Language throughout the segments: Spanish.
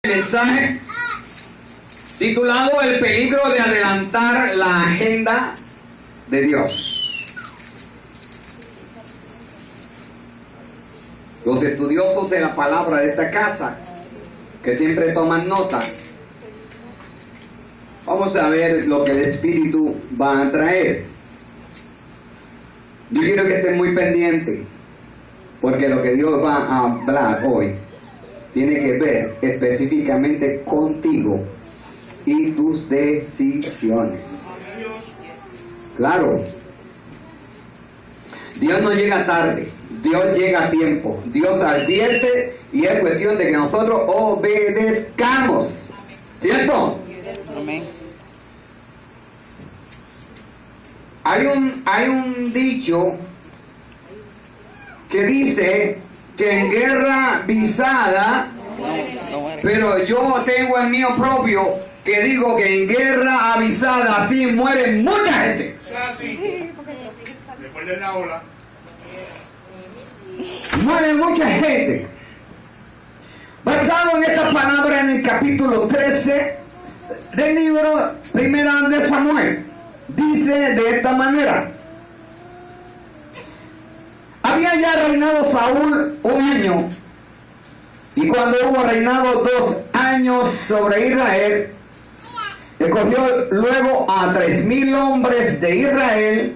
Mensaje titulado El peligro de adelantar la agenda de Dios. Los estudiosos de la palabra de esta casa, que siempre toman nota, vamos a ver lo que el Espíritu va a traer. Yo quiero que estén muy pendientes, porque lo que Dios va a hablar hoy tiene que ver específicamente contigo y tus decisiones. Claro, Dios no llega tarde, Dios llega a tiempo, Dios advierte y es cuestión de que nosotros obedezcamos, ¿cierto? Amén. Hay un dicho que dice que en guerra avisada, pero yo tengo el mío propio que digo que en guerra avisada así muere mucha gente. Después de la ola. Muere mucha gente. Basado en esta palabra en el capítulo 13 del libro Primera de Samuel, dice de esta manera: había ya reinado Saúl un año, y cuando hubo reinado 2 años sobre Israel, escogió luego a 3,000 hombres de Israel,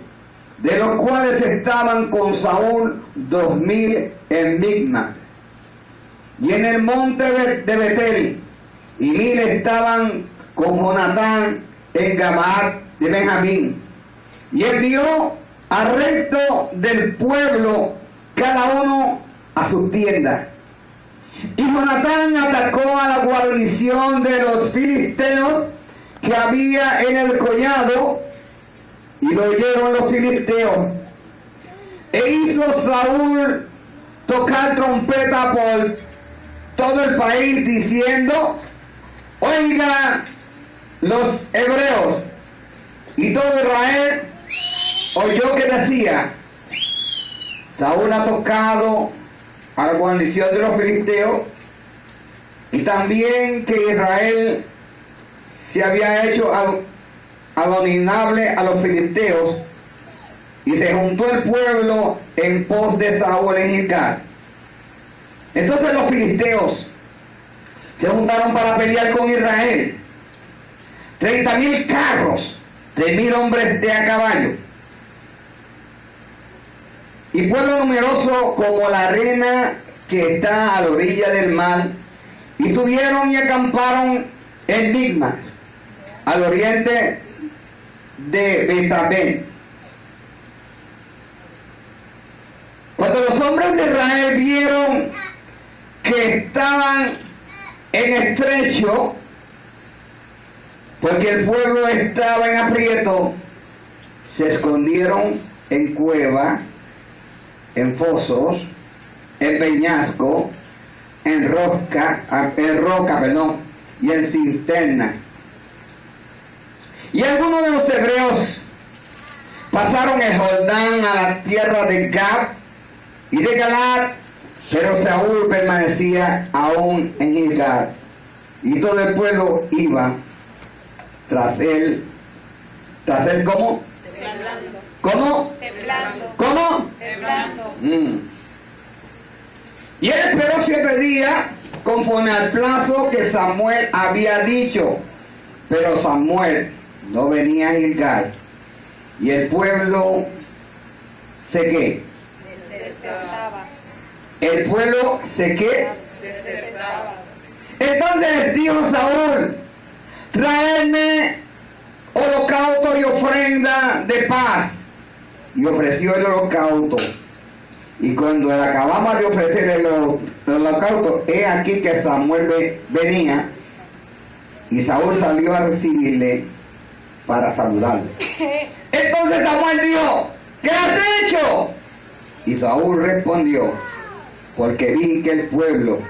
de los cuales estaban con Saúl 2,000 en Migma, y en el monte de Betel, y 1,000 estaban con Jonatán en Gabaa de Benjamín. Y envió al resto del pueblo, cada uno a su tienda. Y Jonatán atacó a la guarnición de los filisteos que había en el collado, y lo oyeron los filisteos. E hizo Saúl tocar trompeta por todo el país, diciendo: oigan los hebreos. Y todo Israel oyó que decía: Saúl ha tocado a la guarnición de los filisteos, y también que Israel se había hecho abominable a los filisteos. Y se juntó el pueblo en pos de Saúl en Gilgal. Entonces los filisteos se juntaron para pelear con Israel. 30,000 carros, 3,000 hombres de a caballo, y pueblo numeroso como la arena que está a la orilla del mar, y subieron y acamparon en Migma, al oriente de Betabel. Cuando los hombres de Israel vieron que estaban en estrecho, porque el pueblo estaba en aprieto, se escondieron en cuevas, en fosos, en peñasco, en roca, y en cisterna. Y algunos de los hebreos pasaron el Jordán a la tierra de Gab y de Galaad, pero Saúl permanecía aún en Gilgal, y todo el pueblo iba tras él. ¿Tras él cómo? Temblando. ¿Cómo? Temblando. ¿Cómo? Temblando. Y él esperó 7 días conforme al plazo que Samuel había dicho, pero Samuel no venía a Gilgal, y el pueblo se qué. Desertaba. El pueblo se qué. Desertaba. Entonces dijo Saúl: traedme holocausto y ofrenda de paz. Y ofreció el holocausto. Y cuando él acababa de ofrecer el holocausto, he aquí que Samuel venía, y Saúl salió a recibirle para saludarle. Entonces Samuel dijo: ¿qué has hecho? Y Saúl respondió: porque vi que el pueblo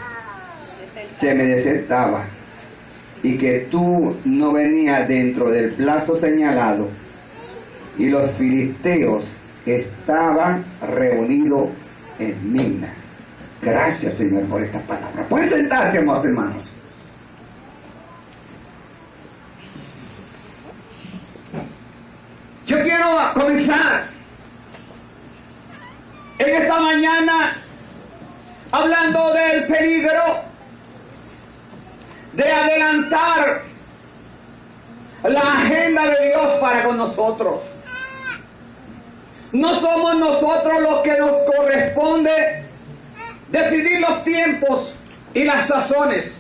se me desertaba, y que tú no venías dentro del plazo señalado, y los filisteos estaban reunidos en Migma. Gracias, Señor, por esta palabra. Pueden sentarse, amados hermanos. quiero comenzar en esta mañana hablando del peligro de adelantar la agenda de Dios para con nosotros. No somos nosotros los que nos corresponde decidir los tiempos y las sazones.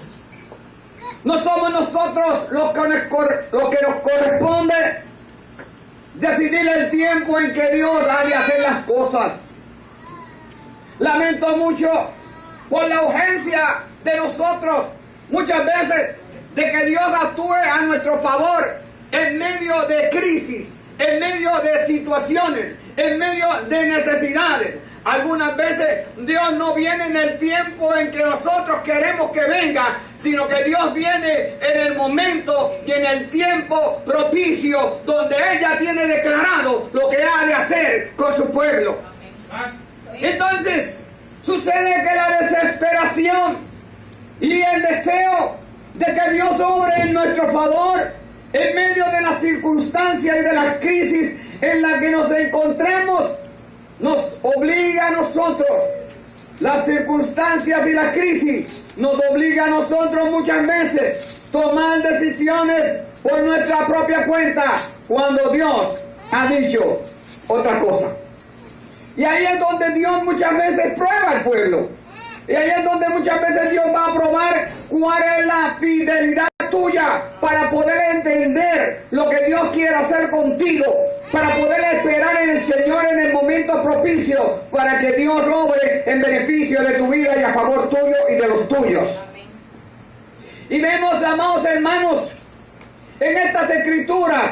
No somos nosotros los que nos corresponde decidir el tiempo en que Dios ha de hacer las cosas. Lamento mucho por la urgencia de nosotros muchas veces de que Dios actúe a nuestro favor en medio de crisis, en medio de situaciones, en medio de necesidades. Algunas veces Dios no viene en el tiempo en que nosotros queremos que venga, sino que Dios viene en el momento y en el tiempo propicio donde Él ya tiene declarado lo que ha de hacer con su pueblo. Entonces, sucede que la desesperación y el deseo de que Dios obre en nuestro favor en medio de las circunstancias y de las crisis en las que nos encontremos nos obliga a nosotros. Las circunstancias y la crisis nos obliga a nosotros muchas veces tomar decisiones por nuestra propia cuenta cuando Dios ha dicho otra cosa. Y ahí es donde Dios muchas veces prueba al pueblo. Y ahí es donde muchas veces Dios va a probar cuál es la fidelidad tuya para poder entender lo que Dios quiere hacer contigo, para poder esperar en el Señor en el momento propicio, para que Dios obre en beneficio de tu vida y a favor tuyo y de los tuyos. Y vemos, amados hermanos, en estas escrituras,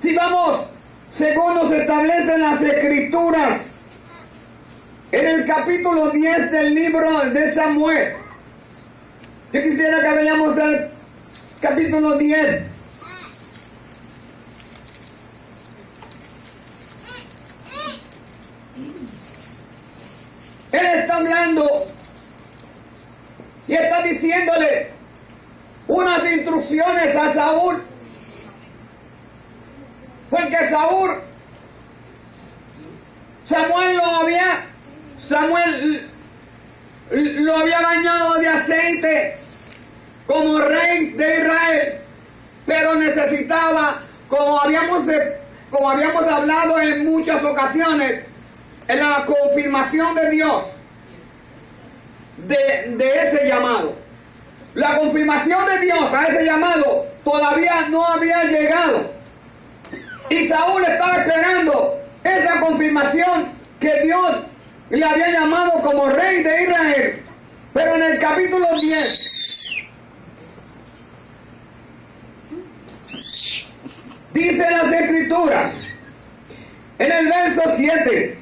si vamos según nos establecen las escrituras, en el capítulo 10 del libro de Samuel. Yo quisiera que veamos el capítulo 10. Él está hablando y está diciéndole unas instrucciones a Saúl, porque Samuel lo había bañado de aceite como rey de Israel, pero necesitaba, como habíamos hablado en muchas ocasiones, en la confirmación de Dios de ese llamado. La confirmación de Dios a ese llamado todavía no había llegado. Y Saúl estaba esperando esa confirmación que Dios le había llamado como rey de Israel. Pero en el capítulo 10 dice las escrituras, en el verso 7,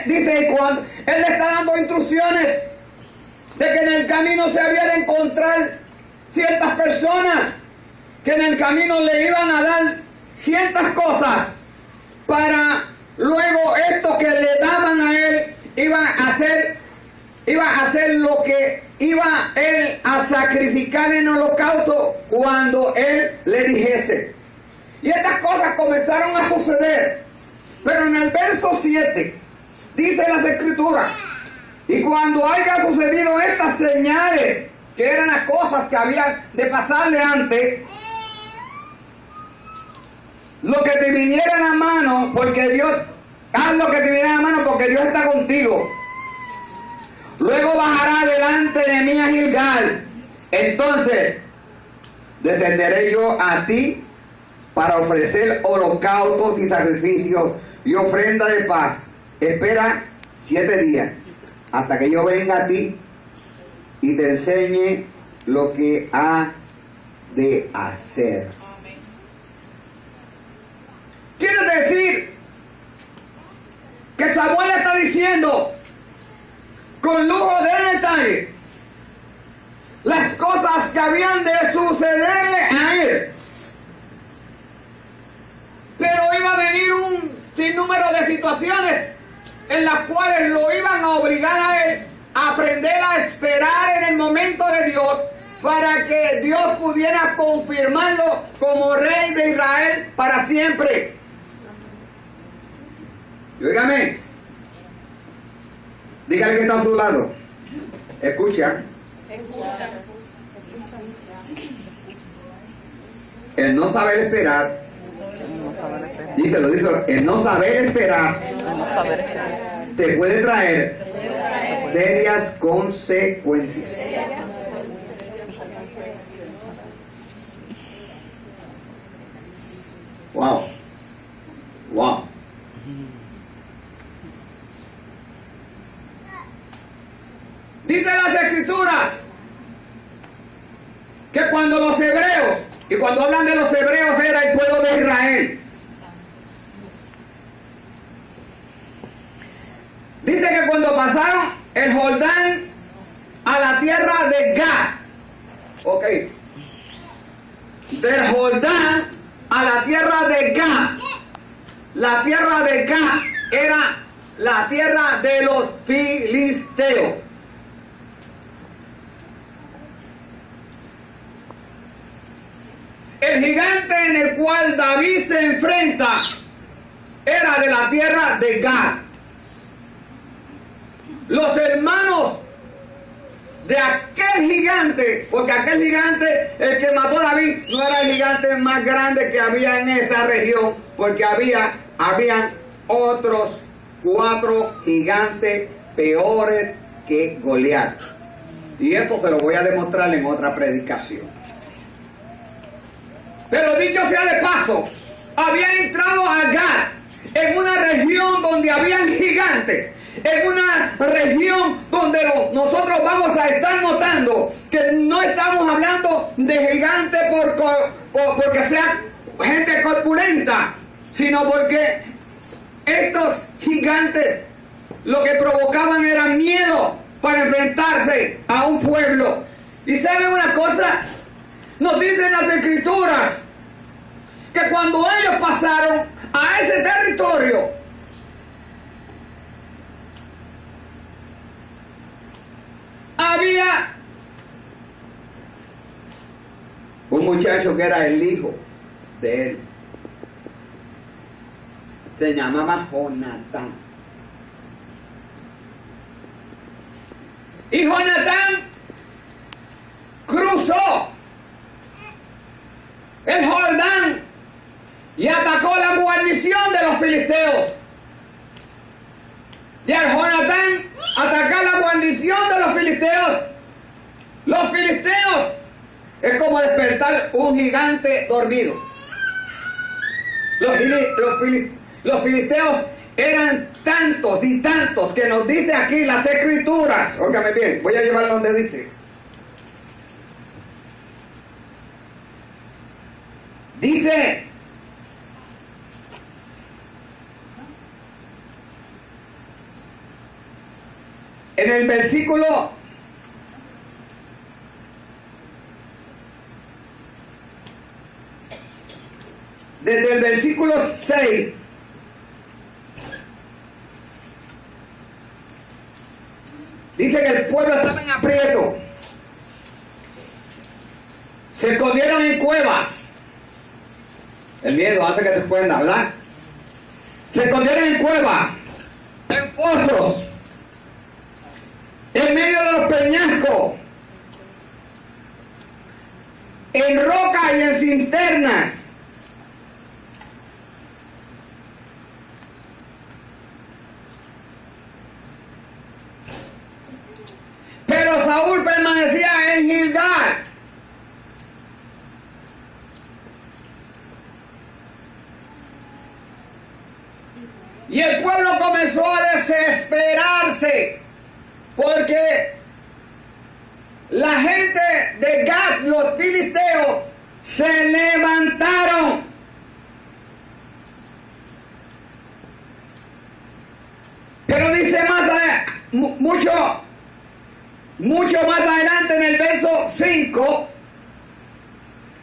dice cuando él le está dando instrucciones de que en el camino se había de encontrar ciertas personas, que en el camino le iban a dar ciertas cosas, para luego esto que le daban a él iba a hacer lo que iba él a sacrificar en holocausto cuando él le dijese. Y estas cosas comenzaron a suceder. Pero en el verso 7 dice las escrituras: y cuando haya sucedido estas señales, que eran las cosas que habían de pasarle antes, lo que te viniera a la mano, porque Dios, haz lo que te viniera a la mano, porque Dios está contigo. Luego bajará delante de mí a Gilgal. Entonces descenderé yo a ti para ofrecer holocaustos y sacrificios y ofrenda de paz. Espera 7 días hasta que yo venga a ti y te enseñe lo que ha de hacer. Quiere decir que Samuel está diciendo con lujo de detalle las cosas que habían de sucederle a él. Pero iba a venir un sinnúmero de situaciones en las cuales lo iban a obligar a él a aprender a esperar en el momento de Dios para que Dios pudiera confirmarlo como rey de Israel para siempre. Y óigame, dígale que está a su lado. Escucha. El no saber esperar. Díselo. El no saber esperar te puede traer serias consecuencias. Wow. Dice las Escrituras que cuando los hebreos, y cuando hablan de los hebreos era el pueblo de Israel, dice que cuando pasaron el Jordán a la tierra de Gad, ok, del Jordán a la tierra de Gad, la tierra de Gad era la tierra de los filisteos. El gigante en el cual David se enfrenta era de la tierra de Gad. Los hermanos de aquel gigante, porque aquel gigante, el que mató a David, no era el gigante más grande que había en esa región, porque habían otros 4 gigantes peores que Goliat. Y esto se lo voy a demostrar en otra predicación. Pero dicho sea de paso, había entrado a Gad en una región donde habían gigantes, en una región donde nosotros vamos a estar notando que no estamos hablando de gigantes porque sea gente corpulenta, sino porque estos gigantes lo que provocaban era miedo para enfrentarse a un pueblo. ¿Y saben una cosa? Nos dicen las Escrituras que cuando ellos pasaron a ese territorio, había un muchacho que era el hijo de él. Se llamaba Jonatán. Y Jonatán cruzó el Jordán y atacó la guarnición de los filisteos. Y al Jonatán atacar la guarnición de los filisteos es como despertar un gigante dormido. Los filisteos eran tantos y tantos que nos dice aquí las Escrituras. Óigame bien, voy a llevar donde dice. Dice, en el versículo desde el versículo 6 dice que el pueblo estaba en aprieto, se escondieron en cuevas. El miedo hace que se puedan hablar. Se escondieron en cuevas, en fosos, en medio de los peñascos, en rocas y en cisternas. Pero Saúl permanecía en Gilgal. Y el pueblo comenzó a desesperarse porque la gente de Gad, los filisteos, se levantaron. Pero dice mucho más adelante en el verso 5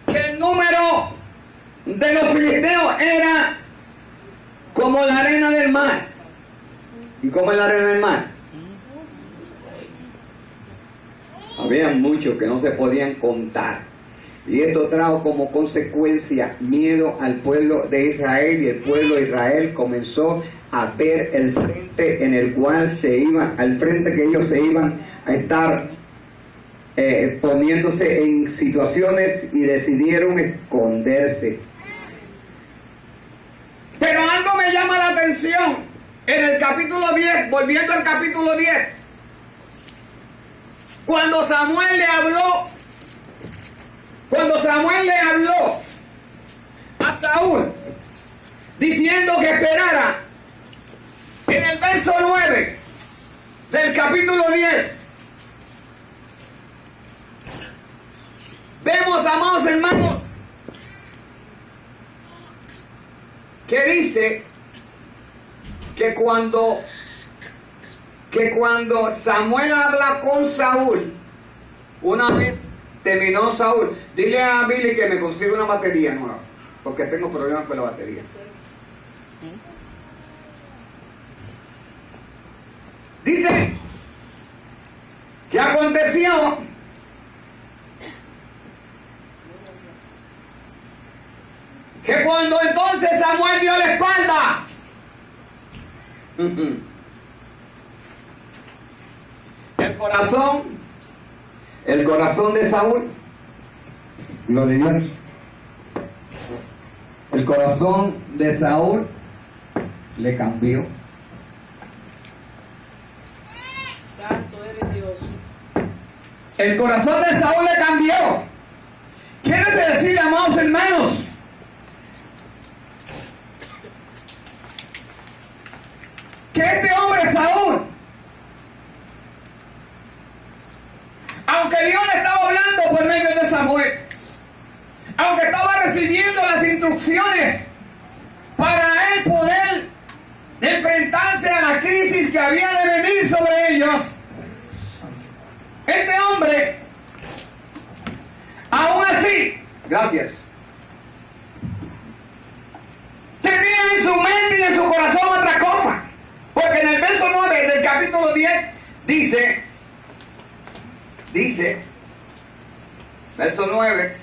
que el número de los filisteos era como la arena del mar. ¿Y cómo es la arena del mar? Había muchos que no se podían contar. Y esto trajo como consecuencia miedo al pueblo de Israel, y el pueblo de Israel comenzó a ver el frente en el cual se iban, al frente que ellos se iban a estar poniéndose en situaciones, y decidieron esconderse. Pero algo me llama la atención en el capítulo 10, volviendo al capítulo 10, cuando Samuel le habló a Saúl diciendo que esperara. En el verso 9 del capítulo 10 vemos, amados hermanos, que dice que cuando Samuel habla con Saúl, una vez terminó Saúl, dile a Billy que me consiga una batería nueva, porque tengo problemas con la batería. Dice que aconteció que cuando entonces Samuel dio la espalda, el corazón de Saúl, gloria a Dios, el corazón de Saúl le cambió. Santo eres Dios. El corazón de Saúl le cambió. Quiere decir, amados hermanos, que este hombre Saúl, aunque Dios le estaba hablando por medio de Samuel, aunque estaba recibiendo las instrucciones para él poder enfrentarse a la crisis que había de venir sobre ellos, este hombre, aún así, gracias, tenía en su mente y en su corazón otra cosa. Porque en el verso 9 del capítulo 10 dice, verso 9,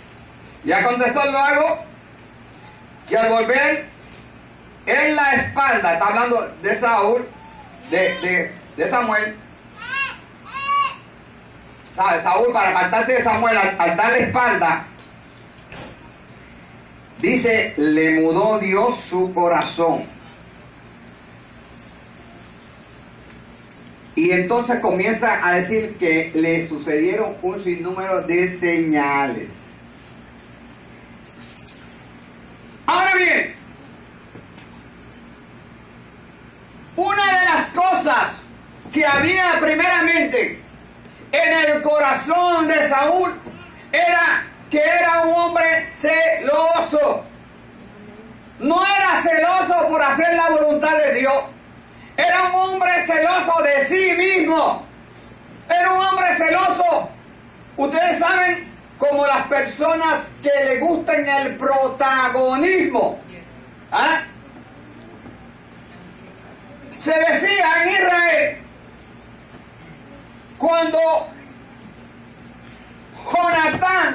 y aconteció luego que al volver en la espalda, está hablando de Saúl, de Samuel, ¿sabe? Saúl, para apartarse de Samuel, al dar la espalda, dice, le mudó Dios su corazón. Y entonces comienza a decir que le sucedieron un sinnúmero de señales. Ahora bien, una de las cosas que había primeramente en el corazón de Saúl era que era un hombre celoso. No era celoso por hacer la voluntad de Dios. Era un hombre celoso de sí mismo. Era un hombre celoso. Ustedes saben, como las personas que le gustan el protagonismo. ¿Ah? Se decía en Israel, cuando Jonatán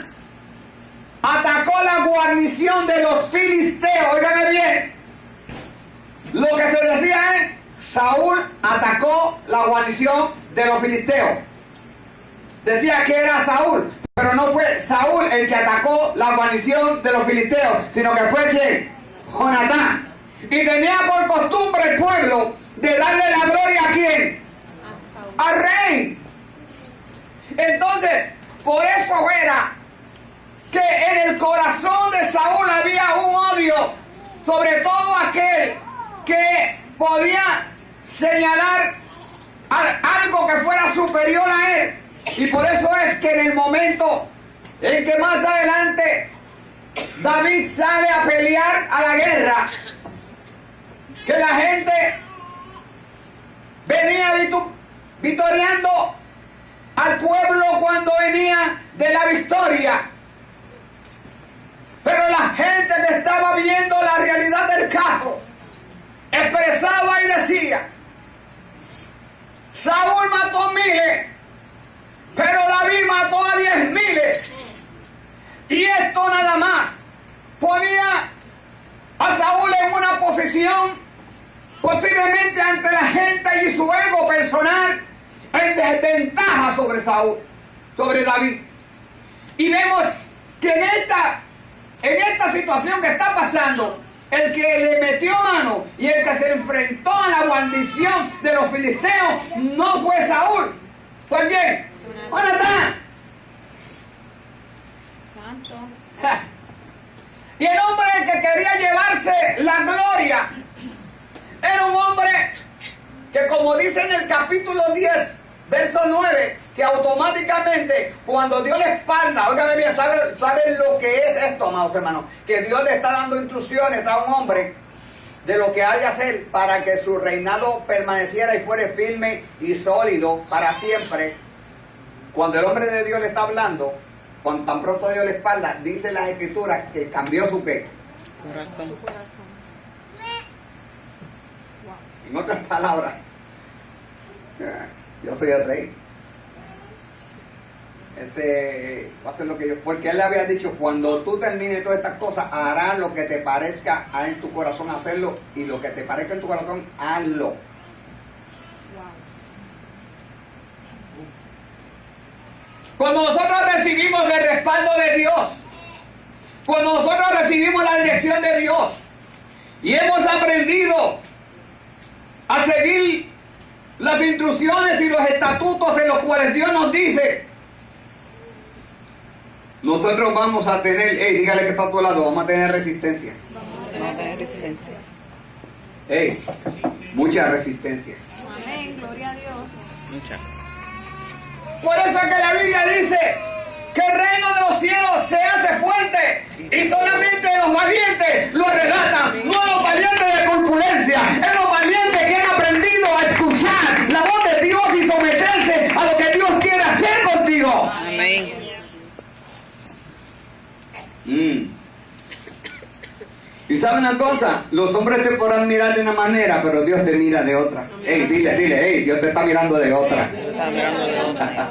atacó la guarnición de los filisteos, óigame bien, lo que se decía es, Saúl atacó la guarnición de los filisteos. Decía que era Saúl, pero no fue Saúl el que atacó la guarnición de los filisteos, sino que fue ¿quién? Jonatán. Y tenía por costumbre el pueblo de darle la gloria ¿a quién? Al rey. Entonces, por eso era que en el corazón de Saúl había un odio, sobre todo aquel que podía señalar algo que fuera superior a él. Y por eso es que en el momento en que más adelante David sale a pelear a la guerra, que la gente venía victoriando al pueblo cuando venía de la victoria, pero la gente que estaba viendo la realidad del caso expresaba y decía, Saúl mató miles, pero David no nada más ponía a Saúl en una posición posiblemente ante la gente y su ego personal en desventaja sobre Saúl, sobre David. Y vemos que en esta situación que está pasando, el que le metió mano y el que se enfrentó a la guarnición de los filisteos no fue Saúl. ¿Fue quién? Jonatán. Santo. Y el hombre que quería llevarse la gloria era un hombre que, como dice en el capítulo 10, verso 9, que automáticamente cuando Dios le espalda, óigame bien, ¿saben lo que es esto, amados hermanos? Que Dios le está dando instrucciones a un hombre de lo que hay que hacer para que su reinado permaneciera y fuera firme y sólido para siempre. Cuando el hombre de Dios le está hablando, cuando tan pronto Dios le espalda, dice las escrituras que cambió su qué. Corazón. En otras palabras, yo soy el rey. Ese va a ser lo que yo. Porque él le había dicho: cuando tú termines todas estas cosas, harás lo que te parezca en tu corazón hacerlo, y lo que te parezca en tu corazón, hazlo. Cuando nosotros recibimos el respaldo de Dios, cuando nosotros recibimos la dirección de Dios y hemos aprendido a seguir las instrucciones y los estatutos en los cuales Dios nos dice, nosotros vamos a tener, dígale que está a tu lado, vamos a tener resistencia. Vamos a tener resistencia. Mucha resistencia. Amén, gloria a Dios. Mucha. Por eso es que la Biblia dice que el reino de los cielos se hace fuerte y solamente los valientes lo arrebatan, no los valientes de corpulencia, es los valientes que han aprendido a escuchar la voz de Dios y someterse a lo que Dios quiere hacer contigo. Amén. Y sabe una cosa, los hombres te podrán mirar de una manera, pero Dios te mira de otra. Dile, Dios te está mirando de otra. Está mirando de otra.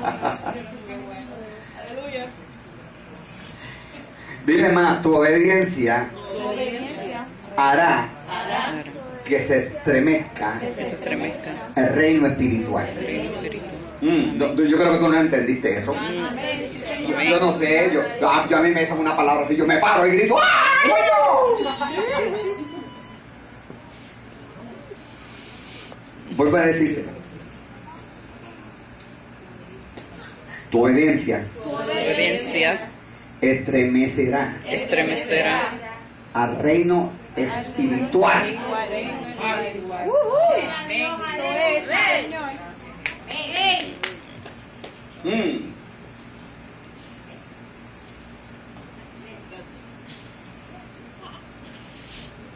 Dile más, tu obediencia hará que se estremezca el reino espiritual. Yo creo que tú no entendiste eso. Yo no sé, yo a mí me dicen una palabra así, yo me paro y grito, ¡ah, soy yo! Vuelvo a decírselo. Tu obediencia estremecerá al reino espiritual.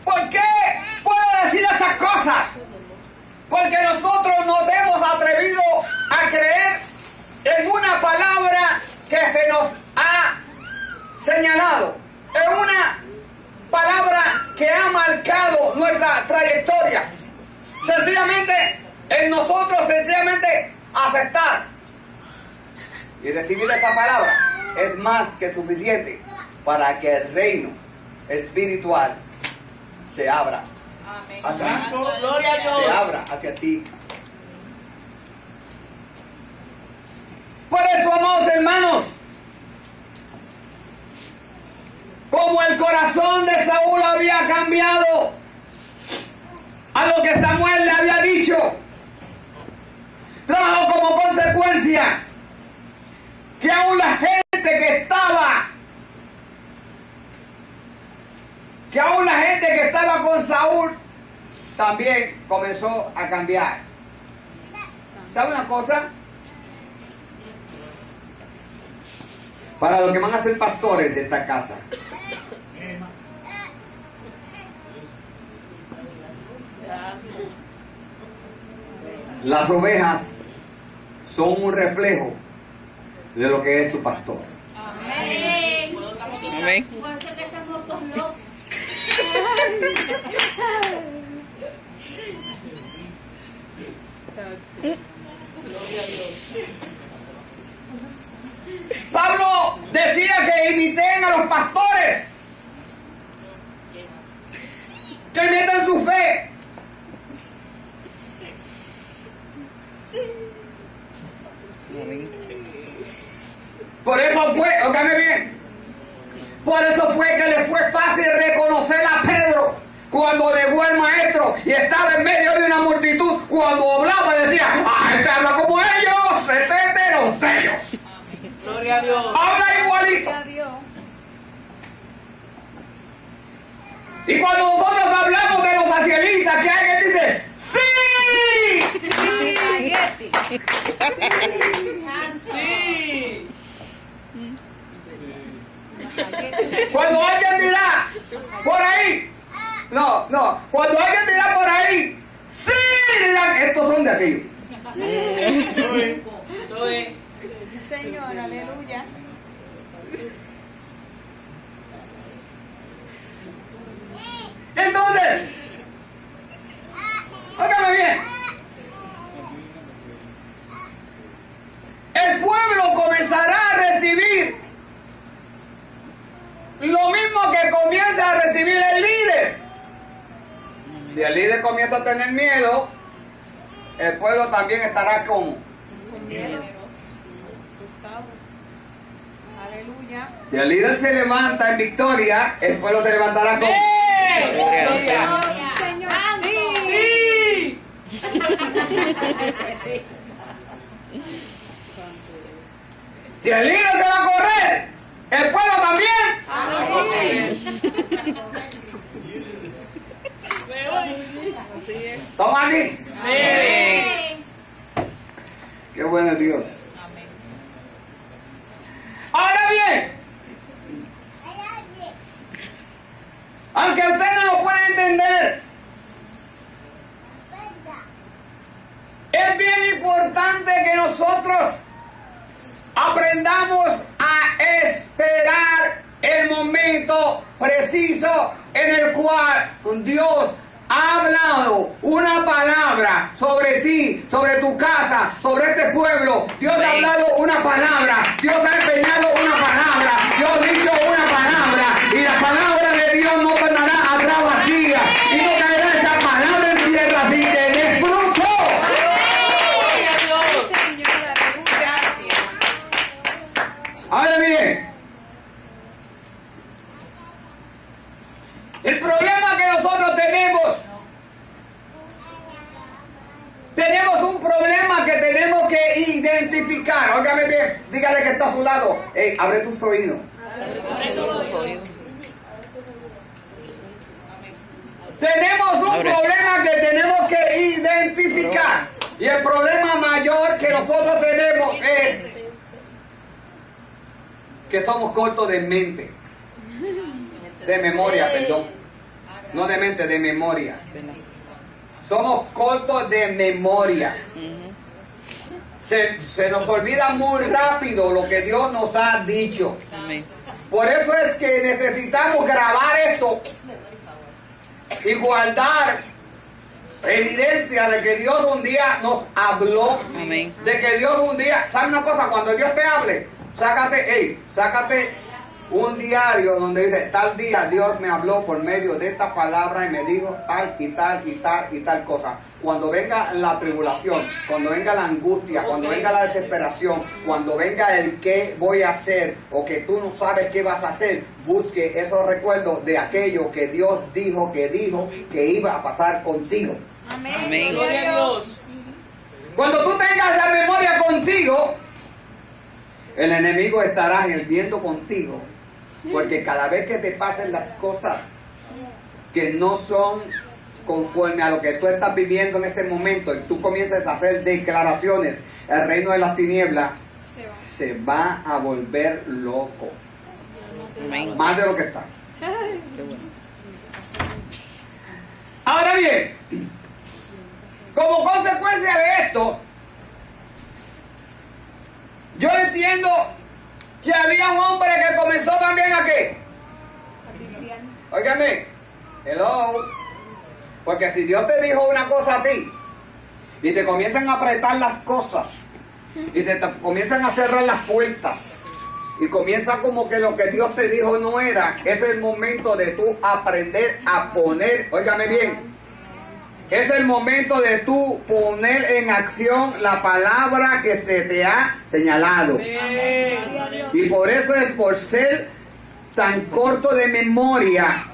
¿Por qué puedo decir estas cosas? Porque nosotros nos hemos atrevido a creer en una palabra que se nos ha señalado, en una palabra que ha marcado nuestra trayectoria. Sencillamente, en nosotros, aceptar y recibir esa palabra es más que suficiente para que el reino espiritual se abra. Amén. Hacia, Gloria a Dios. se abra hacia ti. Por eso, amados hermanos, como el corazón de Saúl había cambiado a lo que Samuel le había dicho, trajo como consecuencia que aún la gente que estaba con Saúl también comenzó a cambiar. ¿Sabe una cosa? Para los que van a ser pastores de esta casa, las ovejas son un reflejo de lo que es tu pastor. Amén. Amén. Pablo decía que que imiten a los pastores, que imiten su fe. Por eso fue, óigame bien, por eso fue que le fue fácil reconocer a Pedro cuando dejó al maestro y estaba en medio de una multitud. Cuando hablaba decía, este habla como ellos, este es de los de ellos. Gloria a Dios. Habla igualito. Y cuando nosotros hablamos de los socialistas, que alguien dice, ¡sí! Sí. Cuando alguien dirá por ahí, cuando alguien dirá por ahí, ¡sí! Dirán, estos son de aquellos. Soy. Señor, aleluya. Entonces, óigame bien, el pueblo comenzará a recibir lo mismo que comienza a recibir el líder. Si el líder comienza a tener miedo, el pueblo también estará con Aleluya. Si el líder se levanta en victoria, el pueblo se levantará con Gloria. Señor, Sí. Si el líder se va a correr, el pueblo también. Toma aquí. Amén. Qué bueno es Dios. Ahora bien, aunque usted no lo pueda entender, es bien importante que nosotros aprendamos a esperar el momento preciso en el cual Dios ha hablado una palabra sobre ti, sobre tu casa, sobre este pueblo. Dios ha hablado una palabra, Dios ha empeñado una palabra, Dios ha dicho una palabra, y la palabra de Dios no tornará atrás vacía, y no caerá esa palabra en tierra sin que dé fruto. Gloria a Dios. Señor, aleluya. Ahora bien, el problema que nosotros tenemos un problema que tenemos que identificar. Óigame bien, dígale que está a su lado. Hey, abre tus oídos. Tenemos un problema que tenemos que identificar. Y el problema mayor que nosotros tenemos es que somos cortos de mente. De memoria, perdón. No de mente, de memoria. Somos cortos de memoria. Se nos olvida muy rápido lo que Dios nos ha dicho. Amén. Por eso es que necesitamos grabar esto y guardar evidencia de que Dios un día nos habló. Amén. De que Dios un día, ¿sabe una cosa? Cuando Dios te hable, sácate un diario donde dice, tal día Dios me habló por medio de esta palabra y me dijo tal y tal y tal y tal cosa. Cuando venga la tribulación, cuando venga la angustia, cuando venga la desesperación, cuando venga el qué voy a hacer o que tú no sabes qué vas a hacer, busque esos recuerdos de aquello que Dios dijo que iba a pasar contigo. Amén. Gloria a Dios. Cuando tú tengas la memoria contigo, el enemigo estará hirviendo contigo, porque cada vez que te pasen las cosas que no son conforme a lo que tú estás viviendo en ese momento y tú comienzas a hacer declaraciones, el reino de las tinieblas se va a volver loco, Amén. más de lo que está. Ahora bien, como consecuencia de esto, yo entiendo que había un hombre que comenzó también a qué. Óigame, hello. Porque si Dios te dijo una cosa a ti y te comienzan a apretar las cosas y te comienzan a cerrar las puertas y comienza como que lo que Dios te dijo no era, es el momento de tú aprender a poner, óigame bien, es el momento de tú poner en acción la palabra que se te ha señalado. Y por eso es por ser tan corto de memoria,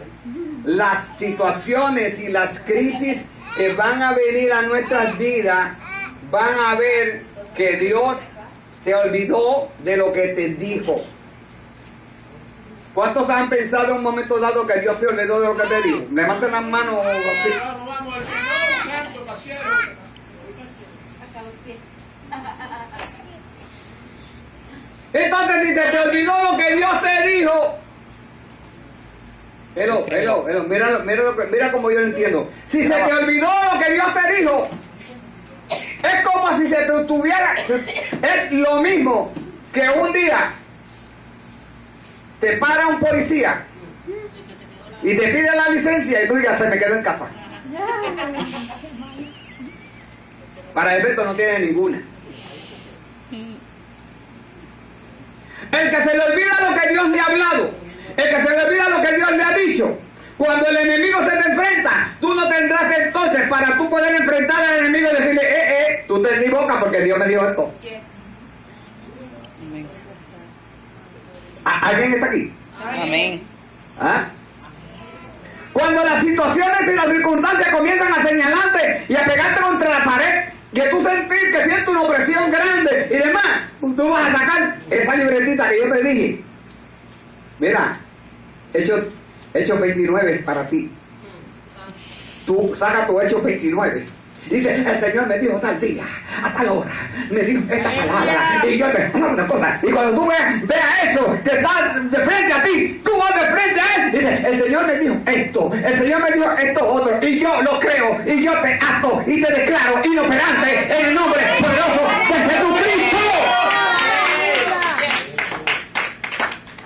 las situaciones y las crisis que van a venir a nuestras vidas, van a ver que Dios se olvidó de lo que te dijo. ¿Cuántos han pensado en un momento dado que Dios se olvidó de lo que te dijo? Levanten las manos así. Entonces, si se te olvidó lo que Dios te dijo, mira como yo lo entiendo. Si se te olvidó lo que Dios te dijo, es como si se te tuviera, es lo mismo que un día te para un policía y te pide la licencia y tú digas, se me quedó en casa. Para efecto no tiene ninguna. El que se le olvida lo que Dios le ha hablado, el que se le olvida lo que Dios le ha dicho, cuando el enemigo se te enfrenta, tú no tendrás entonces para tú poder enfrentar al enemigo y decirle, tú te equivocas porque Dios me dijo esto. ¿Alguien está aquí? Amén. ¿Ah? Cuando las situaciones y las circunstancias comienzan a señalarte y a pegarte contra la pared, que tú sentir que sientes una opresión grande y demás, tú vas a sacar esa libretita que yo te dije. Mira, Hechos 29 para ti. Tú saca tu Hechos 29. Dice, el Señor me dijo tal día, a tal hora, me dijo esta palabra. Y yo te una cosa. Y cuando tú veas eso que está de frente a ti, tú vas de frente a él. Dice, el Señor me dijo esto, el Señor me dijo esto otro. Y yo lo creo, y yo te ato y te declaro inoperante en el nombre poderoso de Jesucristo.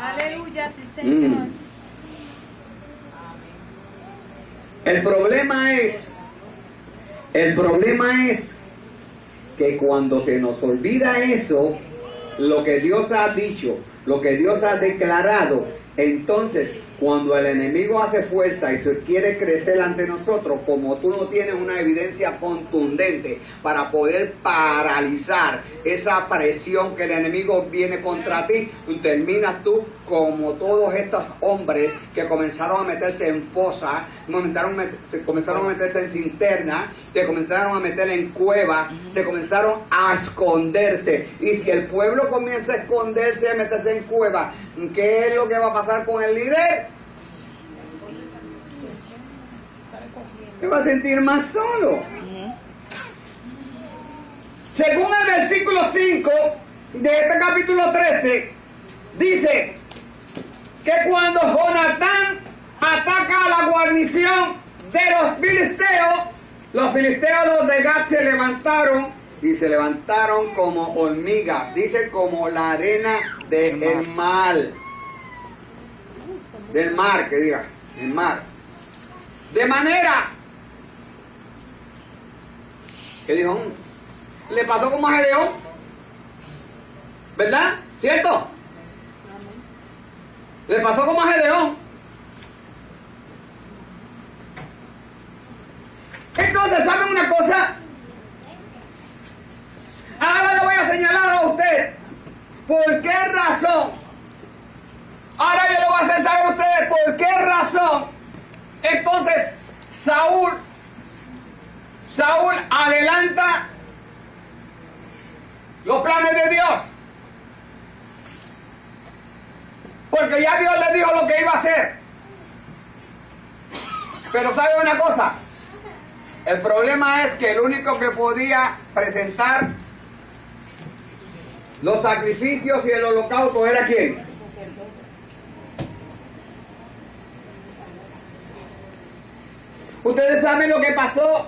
Aleluya, sí, Señor. El problema es que cuando se nos olvida eso, lo que Dios ha dicho, lo que Dios ha declarado, entonces cuando el enemigo hace fuerza y se quiere crecer ante nosotros, como tú no tienes una evidencia contundente para poder paralizar esa presión que el enemigo viene contra ti, terminas tú como todos estos hombres que comenzaron a meterse en fosas, comenzaron a meterse en cisternas, se comenzaron a meter en cuevas, se comenzaron a esconderse. Y si el pueblo comienza a esconderse, a meterse en cuevas, ¿qué es lo que va a pasar con el líder? Se va a sentir más solo. Según el versículo 5 de este capítulo 13, dice que cuando Jonatán ataca a la guarnición de los filisteos los de Gat se levantaron y se levantaron como hormigas, dice como la arena del mar. Del mar, que diga, el mar. De manera que dijo, le pasó como a Gedeón, ¿verdad? ¿Cierto? Le pasó como a Gedeón. Entonces, ¿saben una cosa? Ahora le voy a señalar a usted por qué razón. Ahora yo le voy a hacer saber a ustedes por qué razón. Entonces, Saúl adelanta los planes de Dios. Porque ya Dios le dijo lo que iba a hacer. Pero ¿sabe una cosa? El problema es que el único que podía presentar los sacrificios y el holocausto era ¿quién? Ustedes saben lo que pasó.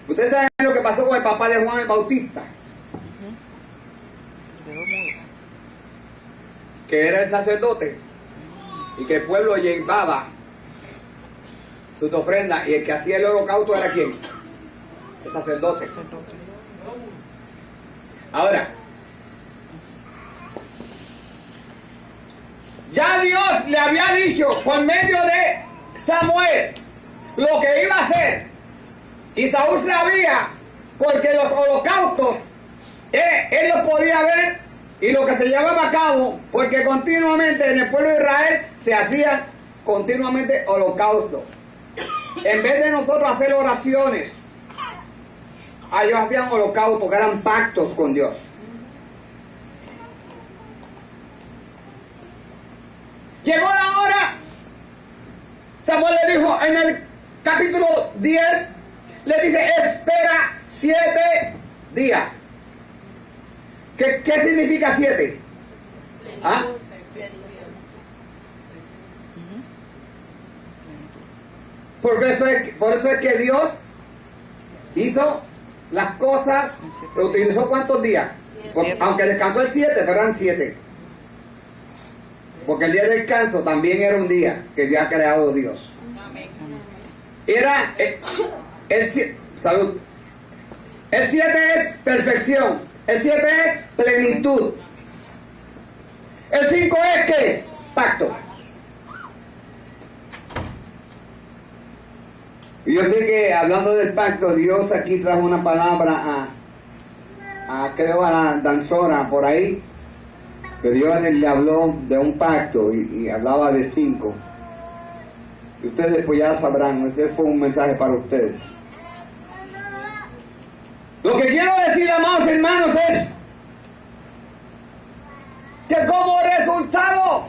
Ustedes saben lo que pasó con el papá de Juan el Bautista. Que era el sacerdote. Y que el pueblo llevaba sus ofrendas. Y el que hacía el holocausto era ¿quién? El sacerdote. Ahora, ya Dios le había dicho por medio de Samuel lo que iba a hacer. Y Saúl sabía, porque los holocaustos él los podía ver y lo que se llevaba a cabo, porque continuamente en el pueblo de Israel se hacía continuamente holocaustos. En vez de nosotros hacer oraciones, ellos hacían holocaustos, que eran pactos con Dios. Llegó la hora. Samuel le dijo en el capítulo 10, le dice, espera 7 días. ¿Qué significa 7? ¿Ah? Por eso es que Dios hizo las cosas, utilizó ¿cuántos días? Aunque descansó el 7, pero eran 7. Porque el día de descanso también era un día que había creado Dios. Era el 7, salud. El 7 es perfección. El 7 es plenitud. El 5 es ¿qué? Pacto. Y yo sé que hablando del pacto, Dios aquí trajo una palabra creo a la danzora por ahí, que Dios le habló de un pacto y hablaba de 5. Y ustedes pues ya sabrán, este fue un mensaje para ustedes. Lo que quiero decir, amados hermanos, es que como resultado,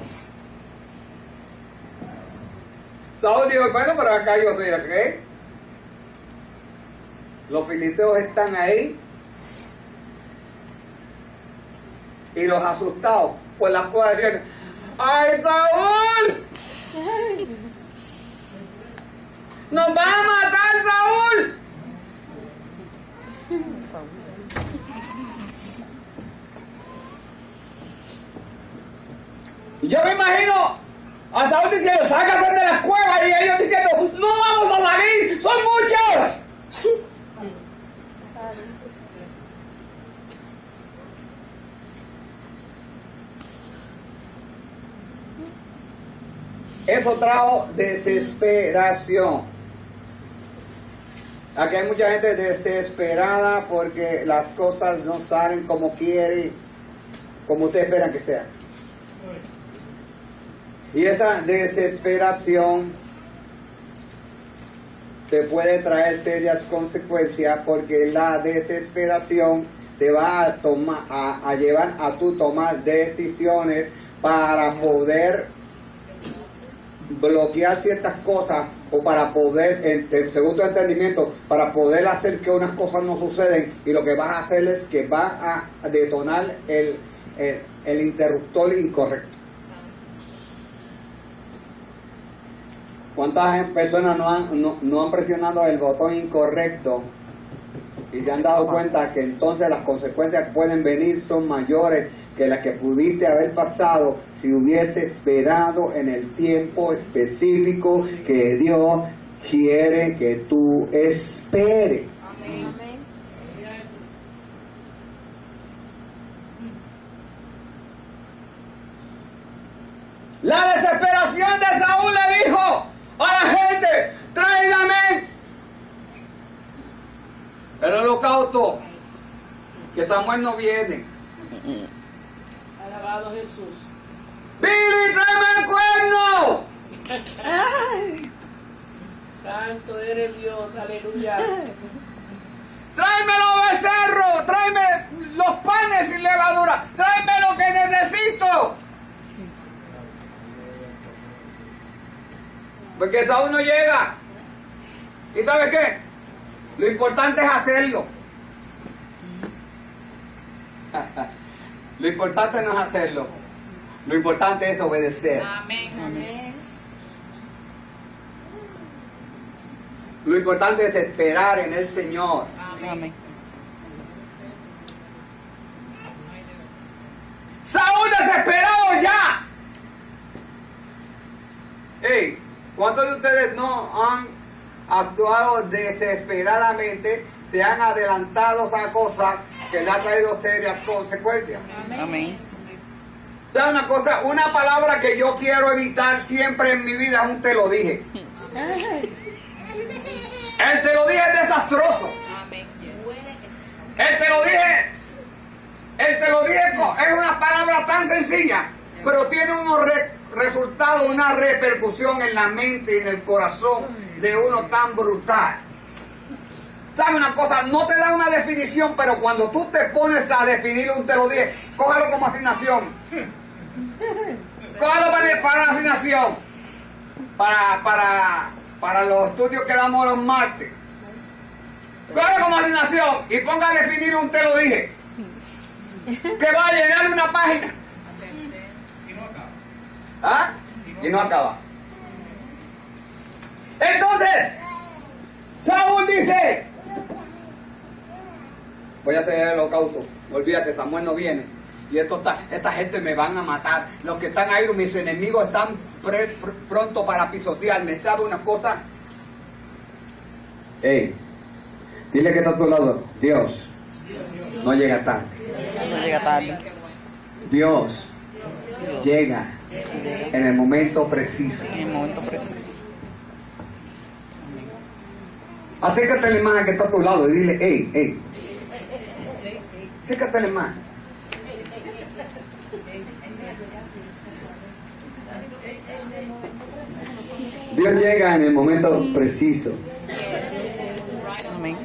Saúl dijo, bueno, pero acá yo soy el rey. Los filisteos están ahí. Y los asustados, pues las cosas decían, ¡ay, Saúl! ¡Nos van a matar, Saúl! Y yo me imagino a Saúl diciendo, sácase de las cuevas, y ellos diciendo, no vamos a salir, son muchos. Eso trajo desesperación. Aquí hay mucha gente desesperada porque las cosas no salen como quiere, como ustedes esperan que sean. Y esa desesperación te puede traer serias consecuencias, porque la desesperación te va a llevar a tú tomar decisiones para poder bloquear ciertas cosas, o para poder, según tu entendimiento, para poder hacer que unas cosas no suceden, y lo que vas a hacer es que vas a detonar el interruptor incorrecto. ¿Cuántas personas no han presionado el botón incorrecto y se han dado cuenta que entonces las consecuencias que pueden venir son mayores que las que pudiste haber pasado si hubiese esperado en el tiempo específico que Dios quiere que tú esperes? Amén. La desesperación de Saúl le dijo a la gente, tráigame el holocausto, que Samuel no viene. Alabado Jesús. Billy, tráeme el cuerno. Santo eres Dios, aleluya. Tráeme los becerros, tráeme los panes sin levadura, tráeme lo que necesito. Porque Saúl no llega. ¿Y sabes qué? Lo importante es hacerlo. Lo importante no es hacerlo. Lo importante es obedecer. Amén. Amén. Lo importante es esperar en el Señor. Amén. Saúl desesperado ya. Hey, ¿cuántos de ustedes no han actuado desesperadamente, se han adelantado a cosas que le han traído serias consecuencias. Amén. ¿Sabe una cosa? Una palabra que yo quiero evitar siempre en mi vida es un te lo dije. El te lo dije es desastroso. El te lo dije es una palabra tan sencilla, pero tiene unos resultados, una repercusión en la mente y en el corazón de uno tan brutal. ¿Sabe una cosa? No te da una definición, pero cuando tú te pones a definir un te lo dije, cógelo como asignación. Cógelo para la asignación. Para los estudios que damos los martes. Cógelo como asignación y ponga a definir un te lo dije. Que va a llenar una página. ¿Ah? Y no acaba. Entonces, Saúl dice: voy a hacer el holocausto. Olvídate, Samuel no viene. Y esta gente me van a matar. Los que están ahí, mis enemigos, están pronto para pisotearme. ¿Sabe una cosa? Hey, dile que está a tu lado. Dios no llega tarde. No llega tarde. Dios llega en el momento preciso. En el momento preciso. Acércate más a que está a tu lado y dile: hey. Acércate más. Dios llega en el momento preciso. Amén.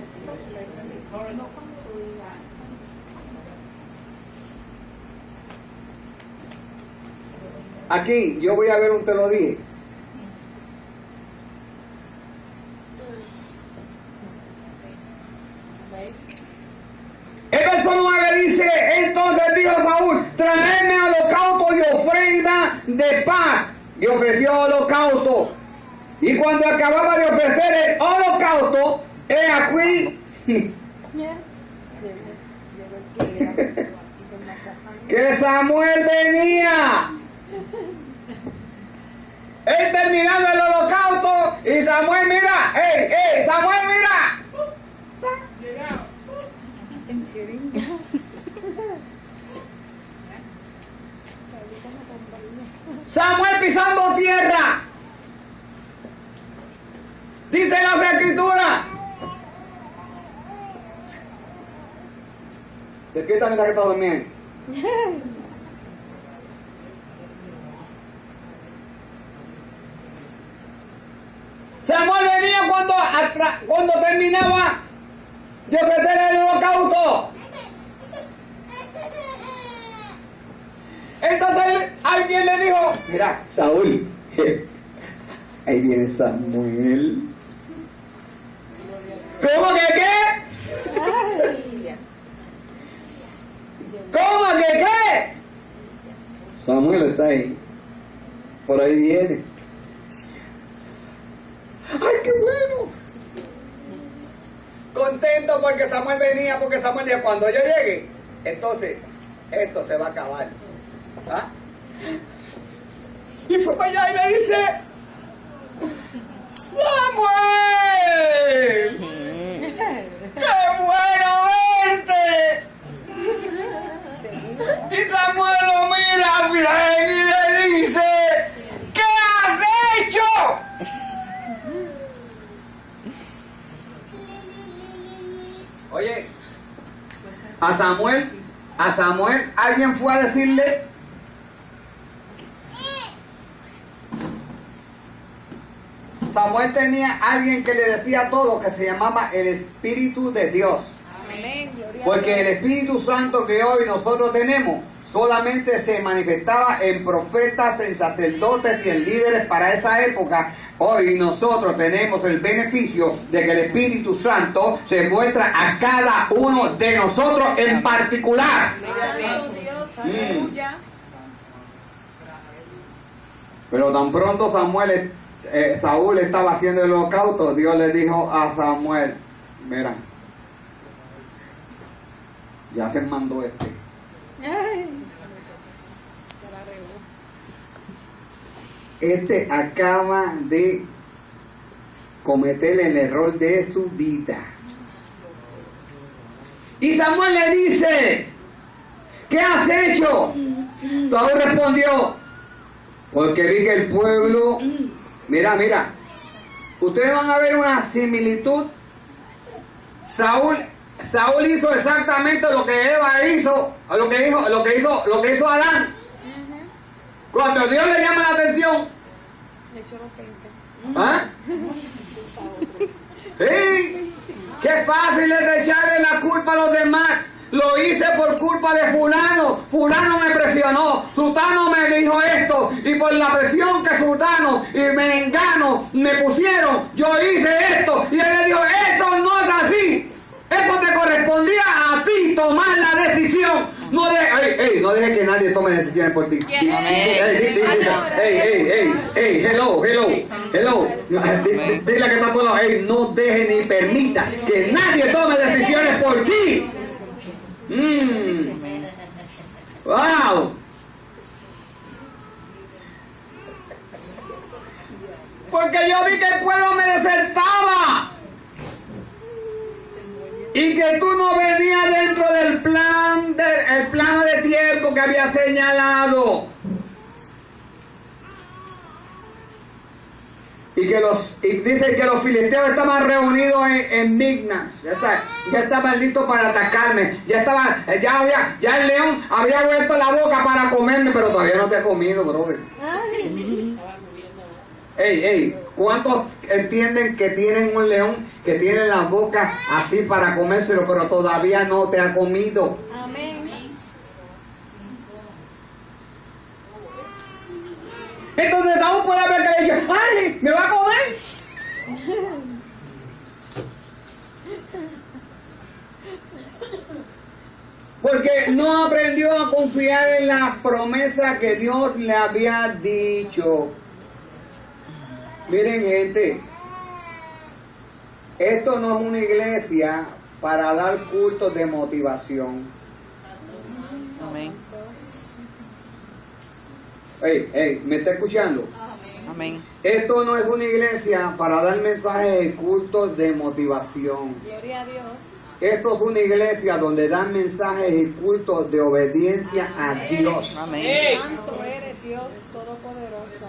Aquí yo voy a ver un te lo dije. El verso 9 dice: entonces dijo Saúl: traedme holocausto y ofrenda de paz. Y ofreció holocausto. Y cuando acababa de ofrecer el holocausto, he aquí que Samuel venía. Él terminando el holocausto y Samuel mira. Samuel mira. Samuel pisando tierra. Dice las escrituras. Despiértame que está durmiendo. Samuel venía cuando terminaba de ofrecer el holocausto. Entonces alguien le dijo: mira, Saúl, ahí viene Samuel. ¿Cómo que qué? ¿Cómo que qué? Samuel está ahí. Por ahí viene. ¡Ay, qué bueno! Contento porque Samuel venía, porque Samuel dijo: cuando yo llegue, entonces esto se va a acabar. ¿Ah? Y fue para allá y le dice: ¡Samuel! ¡Qué bueno verte! Y Samuel lo mira bien y le dice: ¿qué has hecho? Oye, a Samuel alguien fue a decirle: Samuel tenía alguien que le decía todo, que se llamaba el Espíritu de Dios. Porque el Espíritu Santo que hoy nosotros tenemos solamente se manifestaba en profetas, en sacerdotes y en líderes para esa época. Hoy nosotros tenemos el beneficio de que el Espíritu Santo se muestra a cada uno de nosotros en particular. Pero tan pronto Saúl estaba haciendo el holocausto, Dios le dijo a Samuel: mira, ya se mandó este. Este acaba de cometer el error de su vida. Y Samuel le dice, ¿qué has hecho? Saúl respondió, porque vi que el pueblo, mira, ustedes van a ver una similitud. Saúl hizo exactamente lo que Eva hizo, lo que hizo Adán. Cuando Dios le llama la atención, Le echó los 20. ¿ah? Sí, qué fácil es echarle la culpa a los demás. Lo hice por culpa de fulano me presionó, sutano me dijo esto, y por la presión que sutano y menengano me pusieron, yo hice esto, y él le dijo, eso no es así, eso te correspondía a ti tomar la decisión, no dejes que nadie tome decisiones por ti. Hello, dile que está por lado, no deje ni permita que nadie tome decisiones por ti. Wow. Porque yo vi que el pueblo me desertaba y que tú no venías dentro del el plano de tiempo que había señalado. Y dice que los filisteos estaban reunidos en Mignas, ya estaban listos para atacarme, ya el león había abierto la boca para comerme, pero todavía no te ha comido, brother. ¿Cuántos entienden que tienen un león que tiene la boca así para comérselo, pero todavía no te ha comido? Amén. Entonces Saúl puede ver que le dice, ¡ay, me va a comer! Porque no aprendió a confiar en la promesa que Dios le había dicho. Miren, gente, esto no es una iglesia para dar cultos de motivación. Amén. ¿Me está escuchando? Amén. Esto no es una iglesia para dar mensajes de cultos de motivación. Gloria a Dios. Esto es una iglesia donde dan mensajes y cultos de obediencia a Dios. Amén. Santo eres Dios Todopoderoso.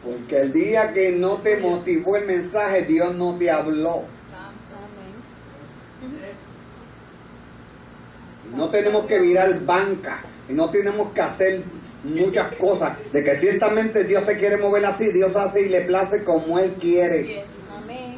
Porque el día que no te motivó el mensaje, Dios no te habló. No tenemos que virar banca y no tenemos que hacer muchas cosas. De que ciertamente Dios se quiere mover así, Dios hace y le place como Él quiere. Amén.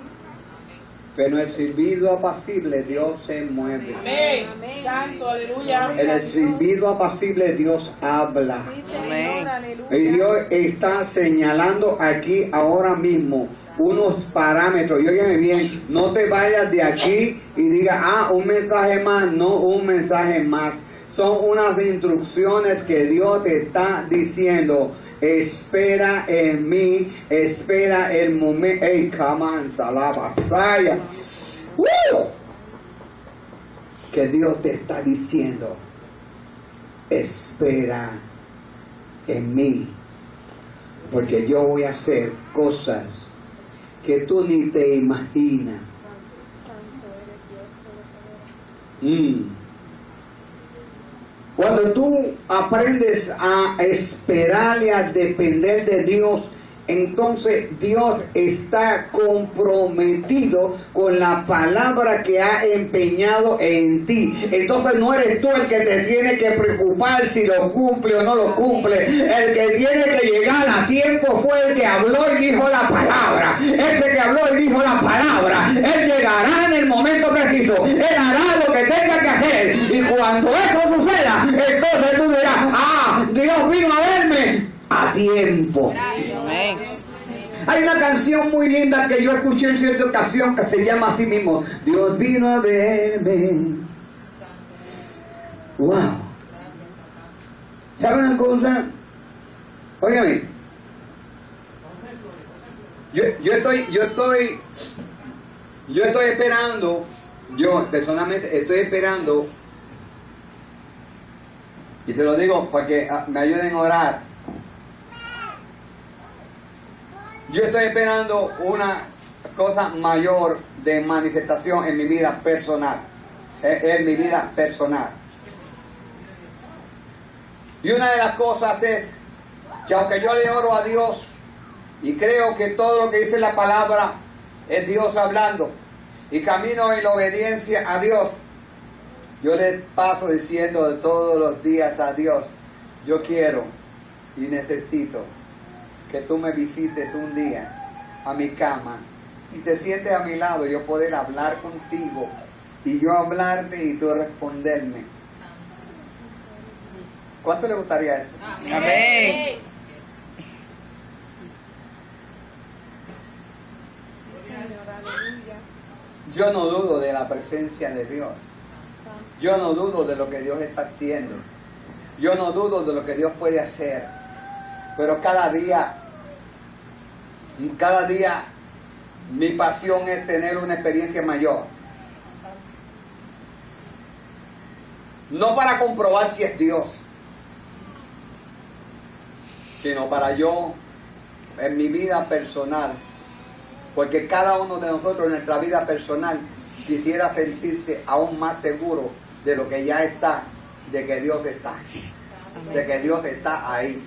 Pero en el silbido apacible Dios se mueve. Amén. Santo, aleluya. En el silbido apacible Dios habla. Sí, Amén. Señor, aleluya. Y Dios está señalando aquí ahora mismo unos parámetros. Y óyeme bien, no te vayas de aquí y diga, un mensaje más, no un mensaje más. Son unas instrucciones que Dios te está diciendo. Espera en mí, espera el momento. ¡Ey, come on, salabasaya! Que Dios te está diciendo, espera en mí, porque yo voy a hacer cosas que tú ni te imaginas. Cuando tú aprendes a esperar y a depender de Dios, entonces Dios está comprometido con la palabra que ha empeñado en ti. Entonces no eres tú el que te tiene que preocupar si lo cumple o no lo cumple. El que tiene que llegar a tiempo fue el que habló y dijo la palabra. Ese que habló y dijo la palabra, Él llegará en el momento preciso. Él hará lo que tenga que hacer. Y cuando eso suceda, entonces tú dirás, Dios vino a verme a tiempo. Amén. Hay una canción muy linda que yo escuché en cierta ocasión que se llama así mismo, Dios vino a verme. Wow. ¿Saben una cosa? Óigame. Yo estoy esperando, yo personalmente estoy esperando, y se lo digo para que me ayuden a orar. Yo estoy esperando una cosa mayor de manifestación en mi vida personal. En mi vida personal. Y una de las cosas es que aunque yo le oro a Dios y creo que todo lo que dice la palabra es Dios hablando y camino en la obediencia a Dios, yo le paso diciendo de todos los días a Dios, yo quiero y necesito que tú me visites un día a mi cama y te sientes a mi lado, yo poder hablar contigo y yo hablarte y tú responderme. ¿Cuánto le gustaría eso? Amén. Yo no dudo de la presencia de Dios. Yo no dudo de lo que Dios está haciendo. Yo no dudo de lo que Dios puede hacer. Pero cada día mi pasión es tener una experiencia mayor. No para comprobar si es Dios, sino para yo, en mi vida personal, porque cada uno de nosotros en nuestra vida personal quisiera sentirse aún más seguro de lo que ya está, de que Dios está, de que Dios está ahí.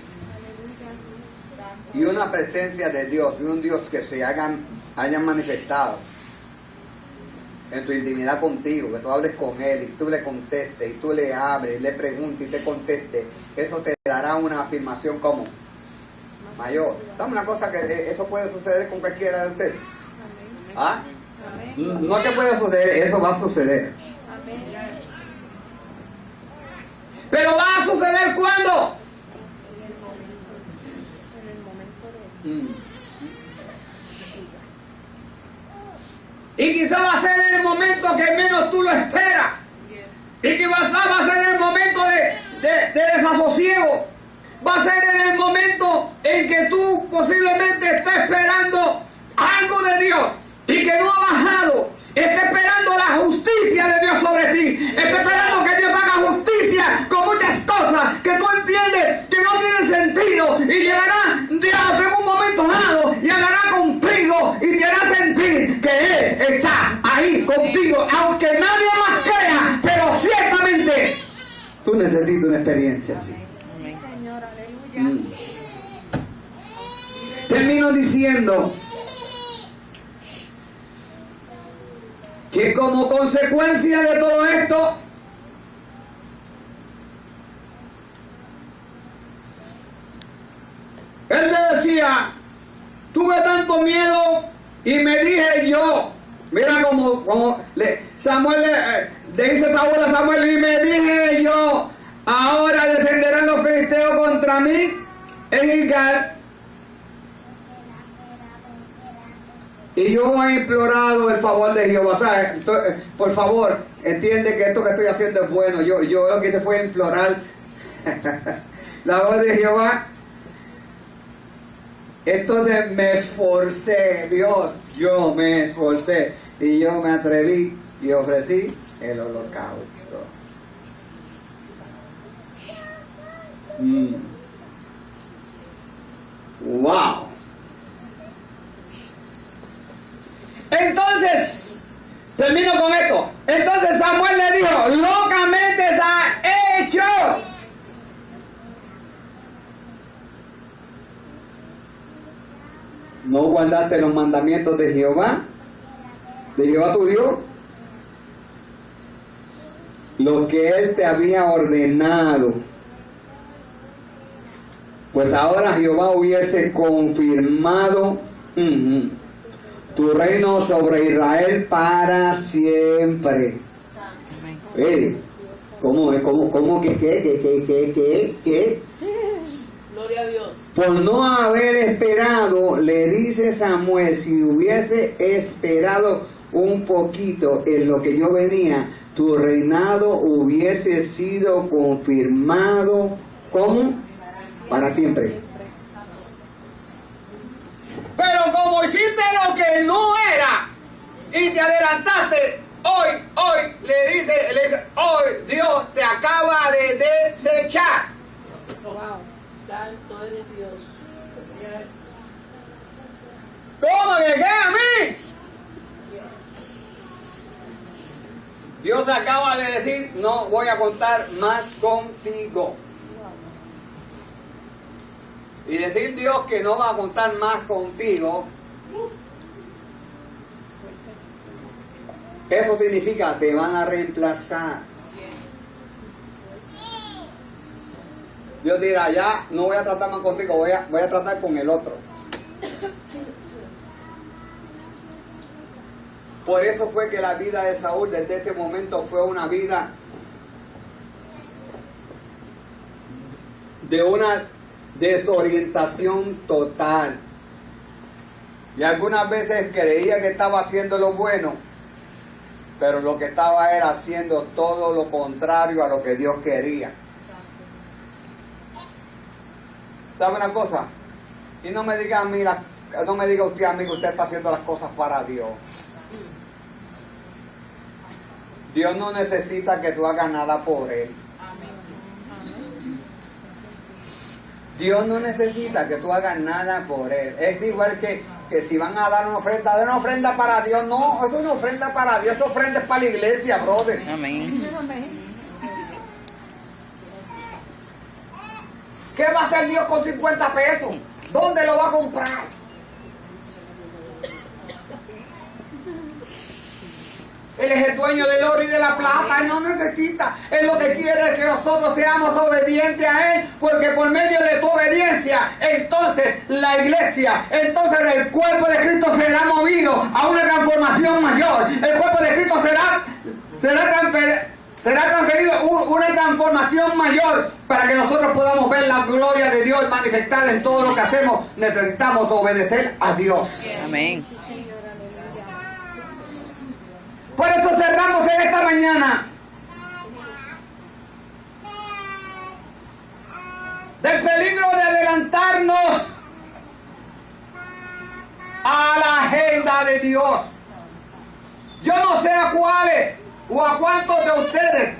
Y una presencia de Dios, y un Dios que se hayan manifestado en tu intimidad contigo, que tú hables con Él y tú le contestes, y tú le hables, le preguntes y te conteste, eso te dará una afirmación como mayor. ¿Sabes una cosa? Que eso puede suceder con cualquiera de ustedes. ¿Ah? No es que puede suceder, eso va a suceder. Pero va a suceder ¿cuándo? Y quizá va a ser en el momento que menos tú lo esperas. Y que va a ser en el momento de desasosiego. Va a ser en el momento en que tú posiblemente estés esperando algo de Dios y que no ha bajado. Está esperando la justicia de Dios sobre ti. Está esperando que Dios haga justicia con muchas cosas que tú entiendes que no tienen sentido. Y llegará Dios en un momento dado y hablará contigo y te hará sentir que Él está ahí contigo. Aunque nadie más crea, pero ciertamente tú necesitas una experiencia así. Señor, aleluya. Termino diciendo que como consecuencia de todo esto, él le decía, tuve tanto miedo y me dije yo, mira como Samuel le dice Saúl a Samuel, y me dije yo, ahora defenderán los filisteos contra mí en Gilgal. Y yo he implorado el favor de Jehová. ¿Sabes? Entonces, por favor, entiende que esto que estoy haciendo es bueno. Yo lo que te puedo implorar la voz de Jehová. Entonces me esforcé, Dios, yo me esforcé. Y yo me atreví y ofrecí el holocausto. ¡Wow! Entonces, termino con esto. Entonces Samuel le dijo, locamente se ha hecho. ¿No guardaste los mandamientos de Jehová tu Dios? Lo que Él te había ordenado. Pues ahora Jehová hubiese confirmado tu reino sobre Israel para siempre. ¿Cómo qué? Gloria a Dios. Por no haber esperado, le dice Samuel, si hubiese esperado un poquito en lo que yo venía, tu reinado hubiese sido confirmado, ¿cómo? Para siempre. Pero como hiciste lo que no era y te adelantaste, hoy le dice, hoy Dios te acaba de desechar. Wow. Santo eres Dios. Dios acaba de decir, no voy a contar más contigo. Y decir Dios que no va a contar más contigo, eso significa te van a reemplazar. Dios dirá, ya no voy a tratar más contigo, voy a tratar con el otro. Por eso fue que la vida de Saúl desde este momento fue una vida de una desorientación total. Y algunas veces creía que estaba haciendo lo bueno, pero lo que estaba era haciendo todo lo contrario a lo que Dios quería. ¿Sabe una cosa? Y no me diga a mí, no me diga usted a mí que usted está haciendo las cosas para Dios. Dios no necesita que tú hagas nada por Él. Dios no necesita que tú hagas nada por Él. Es igual que si van a dar una ofrenda, de una ofrenda para Dios. No, es una ofrenda para Dios, esa ofrenda es para la iglesia, brother. Amén. ¿Qué va a hacer Dios con 50 pesos? ¿Dónde lo va a comprar? Él es el dueño del oro y de la plata, Él no necesita. Él lo que quiere es que nosotros seamos obedientes a Él, porque por medio de tu obediencia, entonces la iglesia, entonces el cuerpo de Cristo será movido a una transformación mayor. El cuerpo de Cristo será transferido una transformación mayor para que nosotros podamos ver la gloria de Dios manifestada en todo lo que hacemos. Necesitamos obedecer a Dios. Amén. Por eso cerramos en esta mañana del peligro de adelantarnos a la agenda de Dios. Yo no sé a cuáles o a cuántos de ustedes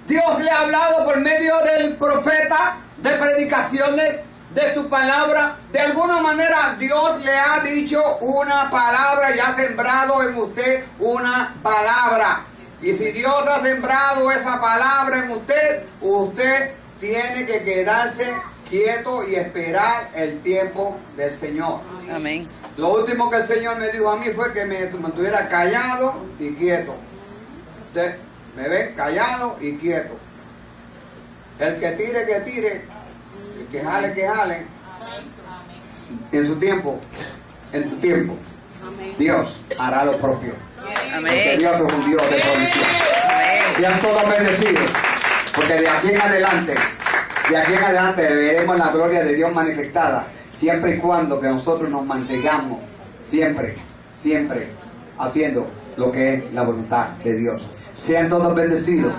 Dios le ha hablado por medio del profeta, de predicaciones, de tu palabra. De alguna manera Dios le ha dicho una palabra y ha sembrado en usted una palabra. Y si Dios ha sembrado esa palabra en usted, usted tiene que quedarse quieto y esperar el tiempo del Señor. Amén. Lo último que el Señor me dijo a mí fue que me mantuviera callado y quieto. Usted me ve callado y quieto. El que tire, que tire. El que jale, que jale. En su tiempo, en tu tiempo, Dios hará lo propio. Porque Amén. Dios es un Dios de provisión. Amén. Sean todos bendecidos, porque de aquí en adelante veremos la gloria de Dios manifestada, siempre y cuando que nosotros nos mantengamos siempre haciendo lo que es la voluntad de Dios. Sean todos bendecidos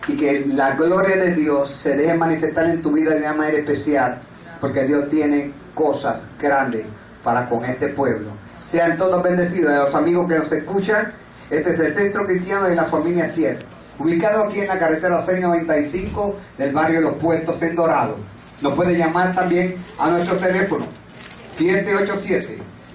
y que la gloria de Dios se deje manifestar en tu vida de una manera especial, porque Dios tiene cosas grandes para con este pueblo. Sean todos bendecidos. De los amigos que nos escuchan, este es el Centro Cristiano de la Familia Sierra, ubicado aquí en la carretera 695 del barrio Los Puertos en Dorado. Nos puede llamar también a nuestro teléfono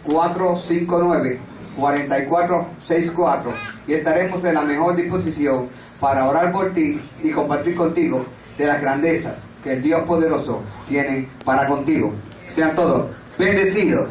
787-459-4464 y estaremos en la mejor disposición para orar por ti y compartir contigo de las grandezas que el Dios poderoso tiene para contigo. Sean todos bendecidos.